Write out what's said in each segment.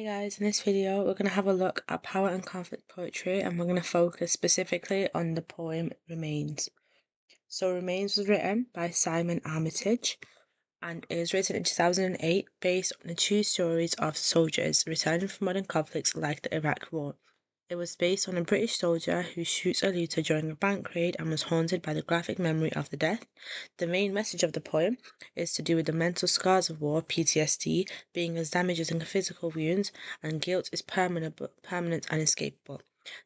Guys, in this video we're going to have a look at power and conflict poetry, and we're going to focus specifically on the poem Remains. So Remains was written by Simon Armitage and it was written in 2008 based on the true stories of soldiers returning from modern conflicts like the Iraq War. It was based on a British soldier who shoots a looter during a bank raid and was haunted by the graphic memory of the death. The main message of the poem is to do with the mental scars of war, PTSD, being as damaging as physical wounds, and guilt is permanent and inescapable.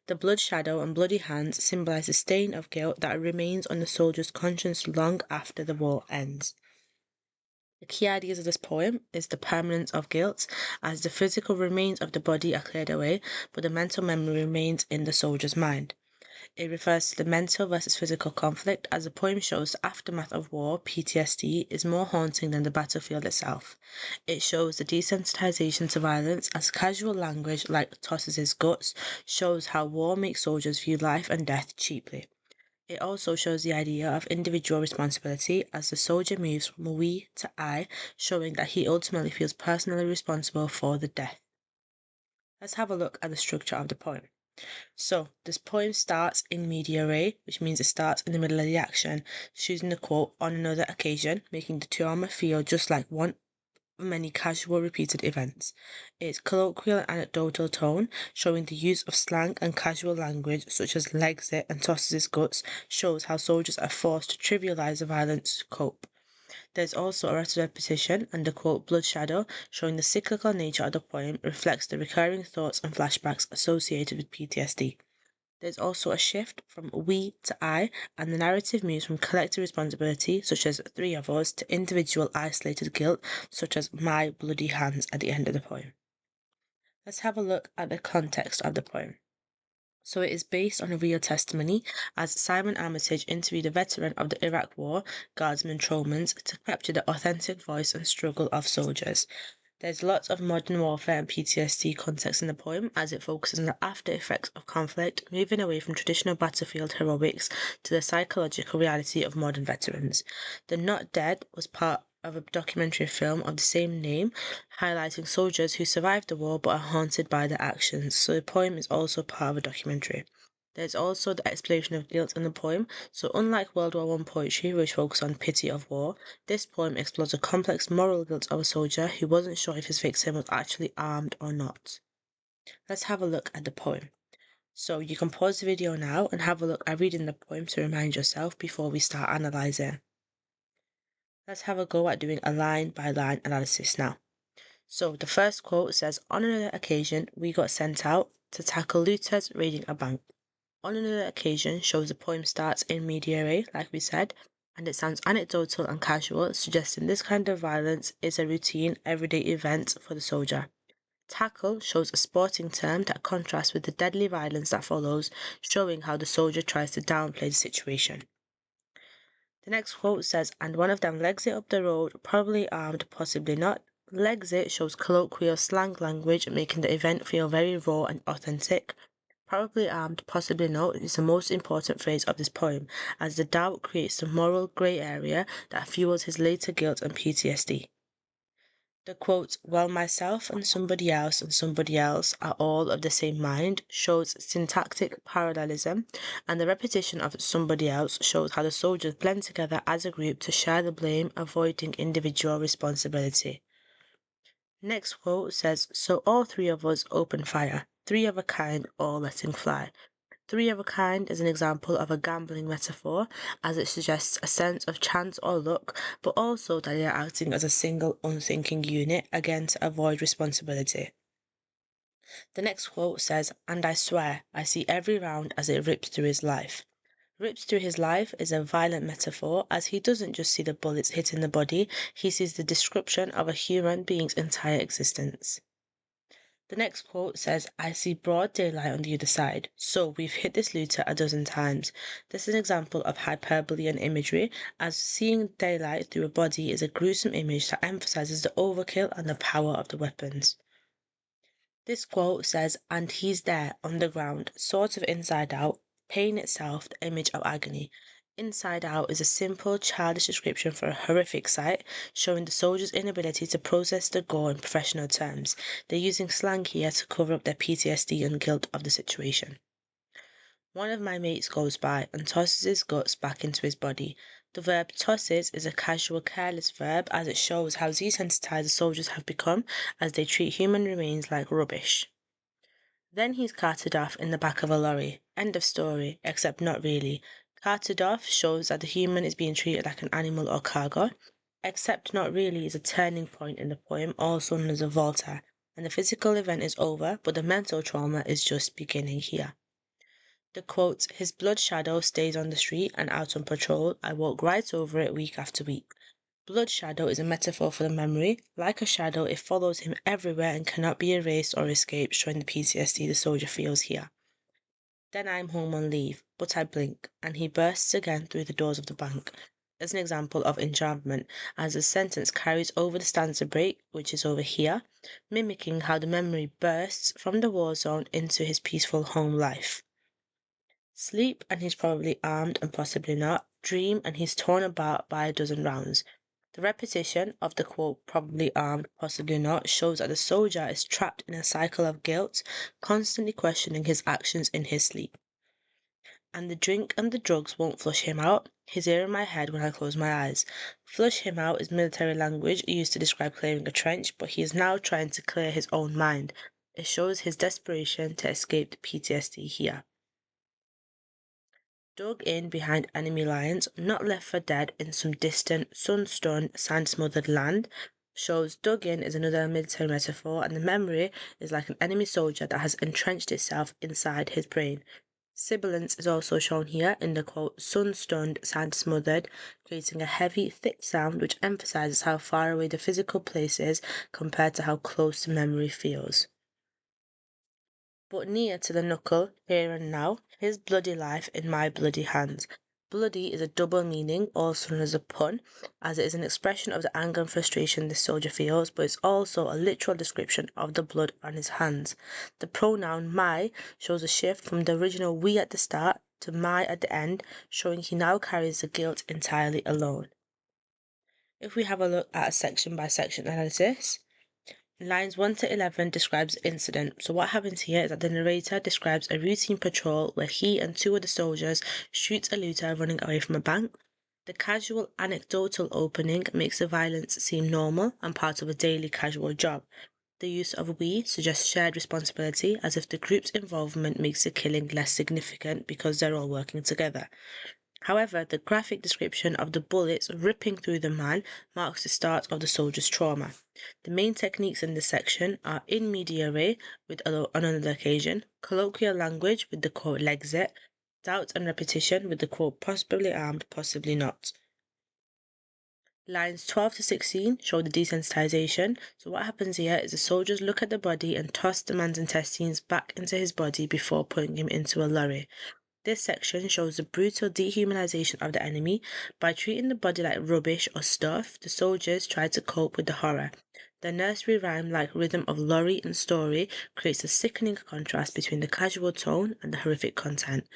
The blood shadow and bloody hands symbolize the stain of guilt that remains on the soldier's conscience long after the war ends. The key ideas of this poem is the permanence of guilt, as the physical remains of the body are cleared away, but the mental memory remains in the soldier's mind. It refers to the mental versus physical conflict, as the poem shows the aftermath of war, PTSD, is more haunting than the battlefield itself. It shows the desensitization to violence, as casual language like tosses his guts shows how war makes soldiers view life and death cheaply. It also shows the idea of individual responsibility, as the soldier moves from we to I, showing that he ultimately feels personally responsible for the death. Let's have a look at the structure of the poem. So, this poem starts in media res, which means it starts in the middle of the action, choosing the quote on another occasion, making the drama feel just like one of many casual repeated events. Its colloquial and anecdotal tone, showing the use of slang and casual language such as legs it and tosses his guts, shows how soldiers are forced to trivialize the violence to cope. There's also a repetition and the quote blood shadow, showing the cyclical nature of the poem reflects the recurring thoughts and flashbacks associated with PTSD. There's also a shift from we to I, and the narrative moves from collective responsibility, such as three of us, to individual isolated guilt, such as my bloody hands at the end of the poem. Let's have a look at the context of the poem. So it is based on a real testimony, as Simon Armitage interviewed a veteran of the Iraq War, Guardsman Tromans, to capture the authentic voice and struggle of soldiers. There's lots of modern warfare and PTSD context in the poem, as it focuses on the after effects of conflict, moving away from traditional battlefield heroics to the psychological reality of modern veterans. The Not Dead was part of a documentary film of the same name, highlighting soldiers who survived the war but are haunted by their actions, so the poem is also part of a documentary. There's also the exploration of guilt in the poem, so unlike World War I poetry, which focuses on pity of war, this poem explores the complex moral guilt of a soldier who wasn't sure if his victim was actually armed or not. Let's have a look at the poem. So you can pause the video now and have a look at reading the poem to remind yourself before we start analysing. Let's have a go at doing a line-by-line analysis now. So the first quote says, on another occasion, we got sent out to tackle looters raiding a bank. On another occasion shows the poem starts in media res, like we said, and it sounds anecdotal and casual, suggesting this kind of violence is a routine, everyday event for the soldier. Tackle shows a sporting term that contrasts with the deadly violence that follows, showing how the soldier tries to downplay the situation. The next quote says, and one of them legs it up the road, probably armed, possibly not. Legs it shows colloquial slang language, making the event feel very raw and authentic. Probably armed, possibly not is the most important phrase of this poem, as the doubt creates the moral grey area that fuels his later guilt and PTSD. The quote, well, myself and somebody else are all of the same mind, shows syntactic parallelism, and the repetition of somebody else shows how the soldiers blend together as a group to share the blame, avoiding individual responsibility. Next quote says, so all three of us open fire, three of a kind, all letting fly. Three of a kind is an example of a gambling metaphor, as it suggests a sense of chance or luck, but also that they are acting as a single unthinking unit, again to avoid responsibility. The next quote says, and I swear I see every round as it rips through his life. Rips through his life is a violent metaphor, as he doesn't just see the bullets hitting the body, he sees the description of a human being's entire existence. The next quote says, I see broad daylight on the other side, so we've hit this looter a dozen times. This is an example of hyperbole and imagery, as seeing daylight through a body is a gruesome image that emphasizes the overkill and the power of the weapons. This quote says, and he's there on the ground, sort of inside out, pain itself, the image of agony. Inside Out is a simple, childish description for a horrific sight, showing the soldiers' inability to process the gore in professional terms. They're using slang here to cover up their PTSD and guilt of the situation. One of my mates goes by and tosses his guts back into his body. The verb tosses is a casual, careless verb as it shows how desensitized the soldiers have become as they treat human remains like rubbish. Then he's carted off in the back of a lorry. End of story, except not really. Carted off shows that the human is being treated like an animal or cargo. Except not really is a turning point in the poem, also known as a volta, and the physical event is over, but the mental trauma is just beginning here. The quote, his blood shadow stays on the street and out on patrol. I walk right over it week after week. Blood shadow is a metaphor for the memory. Like a shadow, it follows him everywhere and cannot be erased or escaped, showing the PTSD the soldier feels here. Then I'm home on leave, but I blink, and he bursts again through the doors of the bank. As an example of enjambment, as the sentence carries over the stanza break, which is over here, mimicking how the memory bursts from the war zone into his peaceful home life. Sleep, and he's probably armed and possibly not. Dream, and he's torn about by a dozen rounds. The repetition of the quote, probably armed, possibly not, shows that the soldier is trapped in a cycle of guilt, constantly questioning his actions in his sleep. And the drink and the drugs won't flush him out. He's here in my head when I close my eyes. Flush him out is military language used to describe clearing a trench, but he is now trying to clear his own mind. It shows his desperation to escape the PTSD here. Dug in behind enemy lines, not left for dead in some distant, sun-stunned, sand-smothered land, shows dug in is another military metaphor, and the memory is like an enemy soldier that has entrenched itself inside his brain. Sibilance is also shown here in the quote, sun-stunned, sand-smothered, creating a heavy, thick sound which emphasizes how far away the physical place is compared to how close the memory feels. But near to the knuckle, here and now, his bloody life in my bloody hands. Bloody is a double meaning, also known as a pun, as it is an expression of the anger and frustration the soldier feels, but it's also a literal description of the blood on his hands. The pronoun my shows a shift from the original we at the start to my at the end, showing he now carries the guilt entirely alone. If we have a look at a section by section analysis, lines 1 to 11 describes the incident. So what happens here is that the narrator describes a routine patrol where he and two of the soldiers shoot a looter running away from a bank. The casual anecdotal opening makes the violence seem normal and part of a daily casual job. The use of we suggests shared responsibility, as if the group's involvement makes the killing less significant because they're all working together. However, the graphic description of the bullets ripping through the man marks the start of the soldier's trauma. The main techniques in this section are in media res with on another occasion, colloquial language with the quote legs it, doubt and repetition with the quote possibly armed, possibly not. Lines 12 to 16 show the desensitization. So what happens here is the soldiers look at the body and toss the man's intestines back into his body before putting him into a lorry. This section shows the brutal dehumanization of the enemy. By treating the body like rubbish or stuff, the soldiers try to cope with the horror. The nursery rhyme-like rhythm of lorry and story creates a sickening contrast between the casual tone and the horrific content.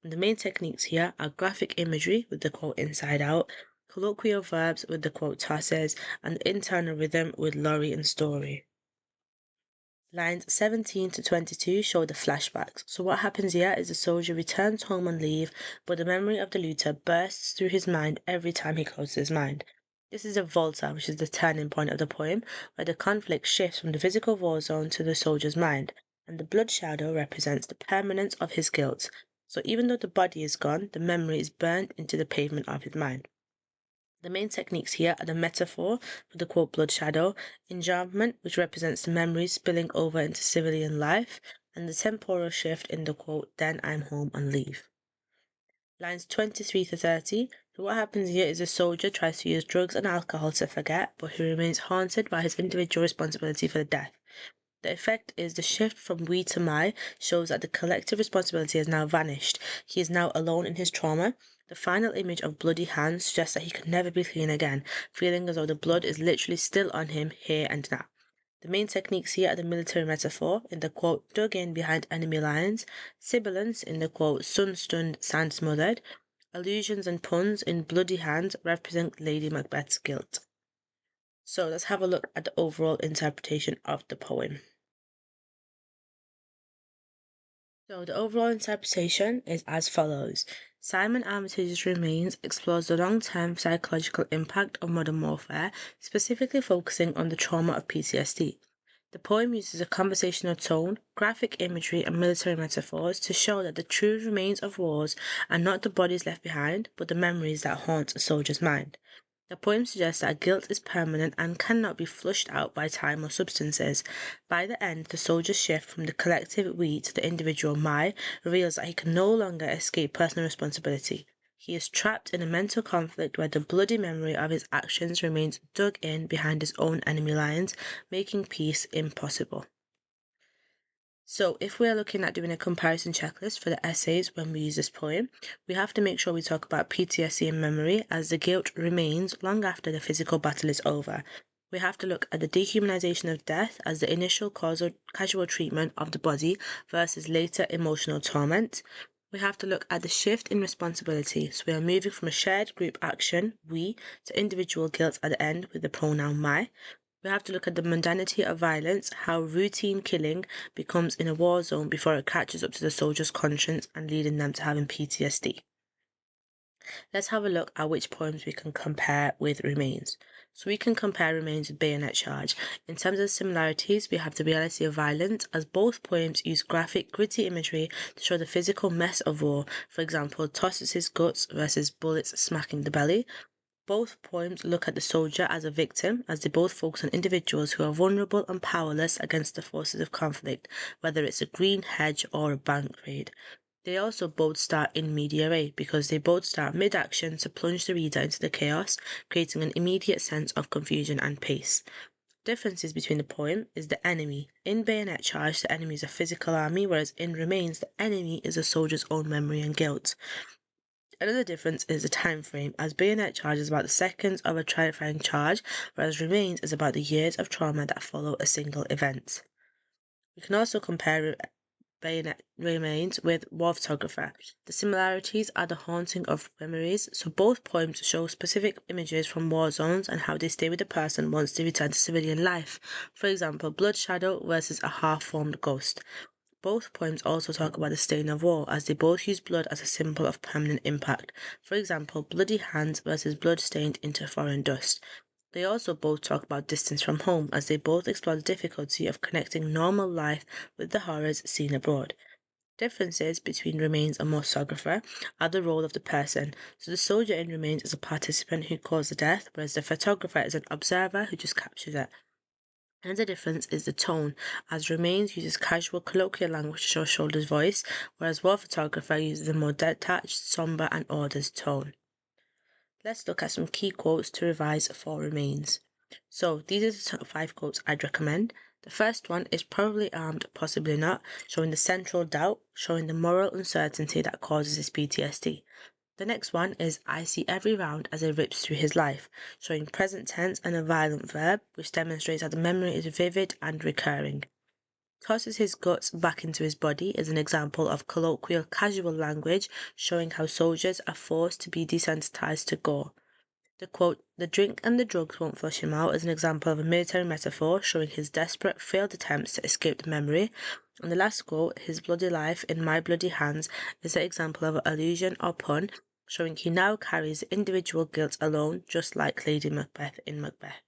And the main techniques here are graphic imagery with the quote inside out, colloquial verbs with the quote tosses, and the internal rhythm with lorry and story. Lines 17 to 22 show the flashbacks. So what happens here is the soldier returns home on leave, but the memory of the looter bursts through his mind every time he closes his mind. This is a volta, which is the turning point of the poem, where the conflict shifts from the physical war zone to the soldier's mind, and the blood shadow represents the permanence of his guilt. So even though the body is gone, the memory is burnt into the pavement of his mind. The main techniques here are the metaphor for the quote blood shadow, enjambment, which represents the memories spilling over into civilian life, and the temporal shift in the quote then I'm home on leave. Lines 23 to 30. So what happens here is a soldier tries to use drugs and alcohol to forget, but he remains haunted by his individual responsibility for the death. The effect is the shift from we to my shows that the collective responsibility has now vanished. He is now alone in his trauma. The final image of bloody hands suggests that he could never be clean again, feeling as though the blood is literally still on him here and now. The main techniques here are the military metaphor in the quote dug in behind enemy lines, sibilance in the quote sun-stunned, sand-smothered, Allusions and puns in bloody hands represent Lady Macbeth's guilt. So let's have a look at the overall interpretation of the poem. So the overall interpretation is as follows. Simon Armitage's Remains explores the long-term psychological impact of modern warfare, specifically focusing on the trauma of PTSD. The poem uses a conversational tone, graphic imagery, and military metaphors to show that the true remains of wars are not the bodies left behind, but the memories that haunt a soldier's mind. The poem suggests that guilt is permanent and cannot be flushed out by time or substances. By the end, the soldier's shift from the collective we to the individual my reveals that he can no longer escape personal responsibility. He is trapped in a mental conflict where the bloody memory of his actions remains dug in behind his own enemy lines, making peace impossible. So if we're looking at doing a comparison checklist for the essays when we use this poem, we have to make sure we talk about PTSD and memory, as the guilt remains long after the physical battle is over. We have to look at the dehumanization of death as the initial casual treatment of the body versus later emotional torment. We have to look at the shift in responsibility. So we are moving from a shared group action, we, to individual guilt at the end with the pronoun my. We have to look at the mundanity of violence, how routine killing becomes in a war zone before it catches up to the soldier's conscience and leading them to having PTSD. Let's have a look at which poems we can compare with Remains. So we can compare Remains with Bayonet Charge. In terms of similarities, we have the reality of violence, as both poems use graphic, gritty imagery to show the physical mess of war. For example, Tossus's guts versus bullets smacking the belly. Both poems look at the soldier as a victim, as they both focus on individuals who are vulnerable and powerless against the forces of conflict, whether it's a green hedge or a bank raid. They also both start in media res, because they both start mid-action to plunge the reader into the chaos, creating an immediate sense of confusion and pace. Differences between the poem is the enemy. In Bayonet Charge, the enemy is a physical army, whereas in Remains, the enemy is a soldier's own memory and guilt. Another difference is the time frame, as Bayonet Charge is about the seconds of a terrifying charge, whereas Remains is about the years of trauma that follow a single event. We can also compare Bayonet Remains with War Photographer. The similarities are the haunting of memories, so both poems show specific images from war zones and how they stay with the person once they return to civilian life. For example, Blood Shadow versus a half-formed ghost. Both poems also talk about the stain of war, as they both use blood as a symbol of permanent impact. For example, Bloody Hands versus Blood Stained into Foreign Dust. They also both talk about distance from home, as they both explore the difficulty of connecting normal life with the horrors seen abroad. Differences between Remains and Photographer are the role of the person. So the soldier in Remains is a participant who caused the death, whereas the photographer is an observer who just captures it. Another difference is the tone, as Remains uses casual colloquial language to show Shoulder's voice, whereas War Photographer uses a more detached, somber and ordered tone. Let's look at some key quotes to revise for Remains. So these are the top 5 quotes I'd recommend. The first one is probably armed, possibly not, showing the central doubt, showing the moral uncertainty that causes his PTSD. The next one is I see every round as it rips through his life, showing present tense and a violent verb, which demonstrates that the memory is vivid and recurring. Tosses his guts back into his body is an example of colloquial casual language, showing how soldiers are forced to be desensitized to gore. The quote, the drink and the drugs won't flush him out, is an example of a military metaphor, showing his desperate, failed attempts to escape the memory. And the last quote, his bloody life in my bloody hands, is an example of an allusion or pun, showing he now carries individual guilt alone, just like Lady Macbeth in Macbeth.